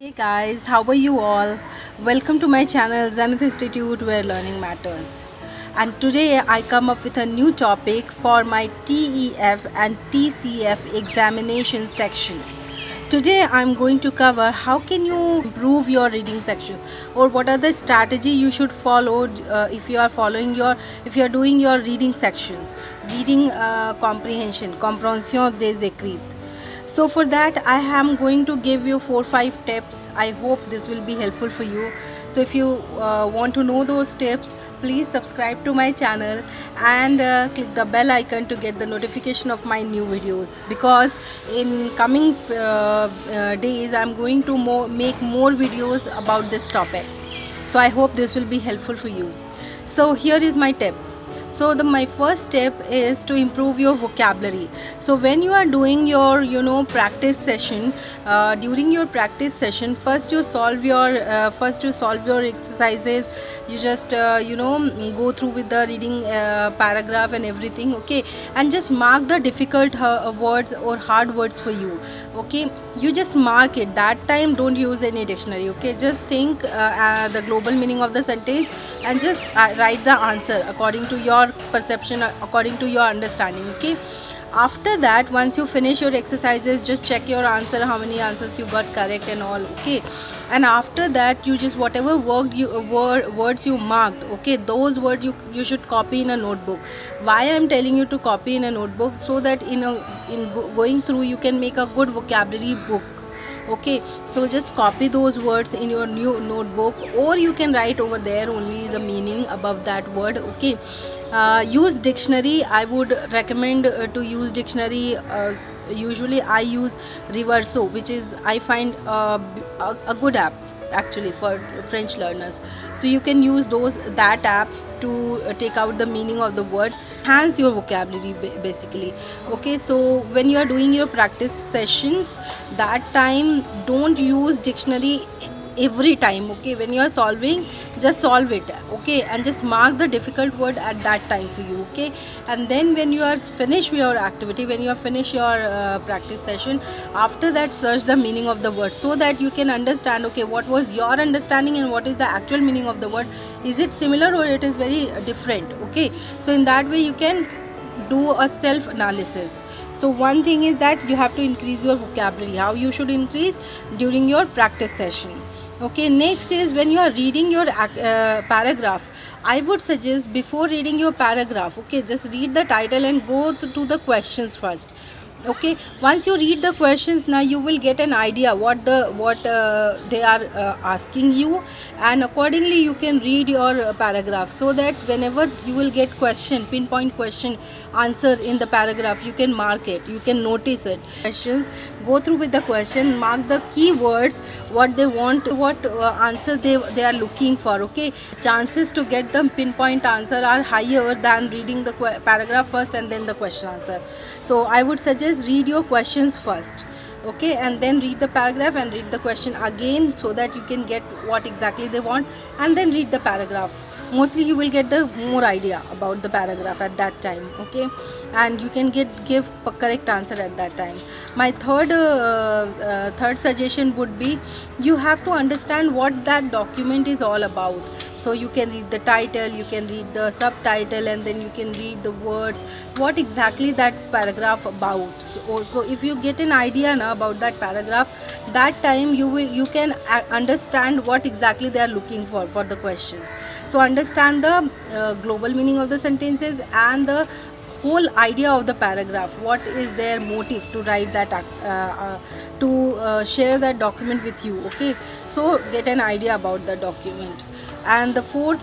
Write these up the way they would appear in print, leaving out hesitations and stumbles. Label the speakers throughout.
Speaker 1: Hey guys, how are you all? Welcome to my channel Zenith Institute where learning matters. And today I come up with a new topic for my TEF and TCF examination section. Today I'm going to cover how can you improve your reading sections, or what are the strategy you should follow if you are doing your reading sections, reading comprehension des écrits. So for that I am going to give you 4-5 tips. I hope this will be helpful for you. So if you want to know those tips, please subscribe to my channel and click the bell icon to get the notification of my new videos, because in coming days I'm going to make more videos about this topic. So I hope this will be helpful for you. So here is my tip. So my first step is to improve your vocabulary. So when you are doing your practice session, during your practice session, first you solve your exercises. You just go through with the reading paragraph and everything, okay, and just mark the difficult words or hard words for you, okay. You just mark it. That time don't use any dictionary, okay. Just think the global meaning of the sentence and just write the answer according to your perception, according to your understanding, okay. After that, once you finish your exercises, just check your answer, how many answers you got correct and all, okay. And after that, you just whatever words you marked, okay, those words you should copy in a notebook. Why I'm telling you to copy in a notebook? So that going through you can make a good vocabulary book, okay. So just copy those words in your new notebook, or you can write over there only the meaning above that word, okay. Use dictionary. I would recommend to use dictionary. Usually I use Reverso, which is I find a good app actually for French learners. So you can use that app to take out the meaning of the word, enhance your vocabulary basically, okay. So when you are doing your practice sessions, that time don't use dictionary every time, okay. When you are solving, just solve it, okay, and just mark the difficult word at that time for you, okay. And then when you are finished your activity, when you are finished your practice session, after that search the meaning of the word, so that you can understand, okay, what was your understanding and what is the actual meaning of the word. Is it similar or it is very different, okay. So in that way you can do a self analysis. So one thing is that you have to increase your vocabulary. How you should increase? During your practice session, okay. Next is when you are reading your paragraph, I would suggest before reading your paragraph, okay, just read the title and go to the questions first, okay. Once you read the questions, now you will get an idea what they are asking you, and accordingly you can read your paragraph, so that whenever you will get pinpoint question answer in the paragraph, you can mark it, you can notice it. Questions, go through with the question, mark the key words, what they want, what answer they are looking for, okay. Chances to get the pinpoint answer are higher than reading the paragraph first and then the question answer. So I would suggest read your questions first, okay, and then read the paragraph and read the question again, so that you can get what exactly they want, and then read the paragraph. Mostly you will get the more idea about the paragraph at that time, okay, and you can give a correct answer at that time. My third suggestion would be, you have to understand what that document is all about. So you can read the title, you can read the subtitle, and then you can read the words, what exactly that paragraph about. So if you get an idea now about that paragraph, that time you can understand what exactly they are looking for the questions. So understand the global meaning of the sentences and the whole idea of the paragraph, what is their motive to write that share that document with you, okay. So get an idea about the document. And the fourth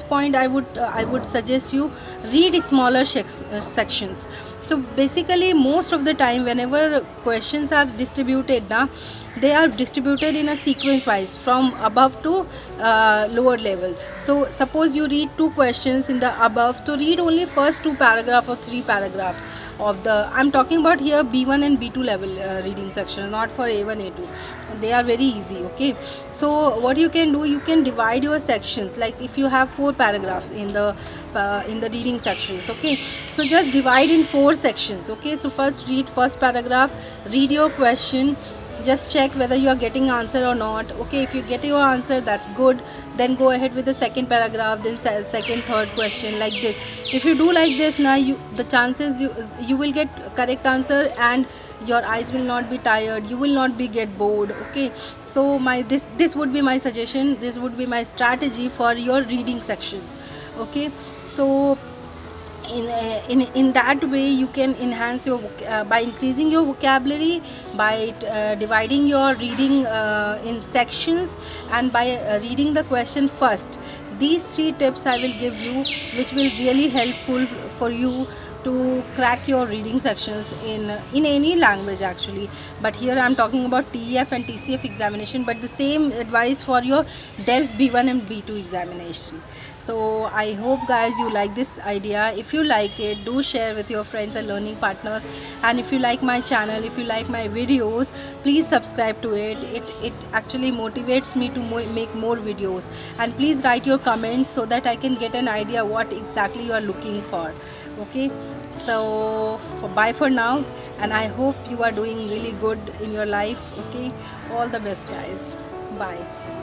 Speaker 1: point, I would suggest you read smaller sections. So basically most of the time whenever questions are distributed now, they are distributed in a sequence wise from above to lower level. So suppose you read two questions in the above, to read only first two paragraph or three paragraph of the, I'm talking about here B1 and B2 level reading section, not for A1 A2. They are very easy, okay. So what you can do, you can divide your sections, like if you have 4 paragraphs in the reading sections, okay. So just divide in 4 sections, okay. So first read first paragraph, read your question, just check whether you are getting answer or not. Okay, if you get your answer, that's good. Then go ahead with the second paragraph, then second, third question, like this. If you do like this, now the chances you will get correct answer, and your eyes will not be tired, you will not be get bored. Okay, so this would be my suggestion, this would be my strategy for your reading sections. Okay, so in that way you can enhance your by increasing your vocabulary, by dividing your reading in sections, and by reading the question first. These three tips I will give you, which will really helpful for you to crack your reading sections in any language actually. But here I'm talking about TEF and TCF examination, but the same advice for your DELF B1 and B2 examination. So I hope guys you like this idea. If you like it, do share with your friends and learning partners. And if you like my channel, if you like my videos, please subscribe to it. It actually motivates me to make more videos. And please write your comments so that I can get an idea what exactly you are looking for. Okay, so bye for now, and I hope you are doing really good in your life. Okay, all the best guys. Bye.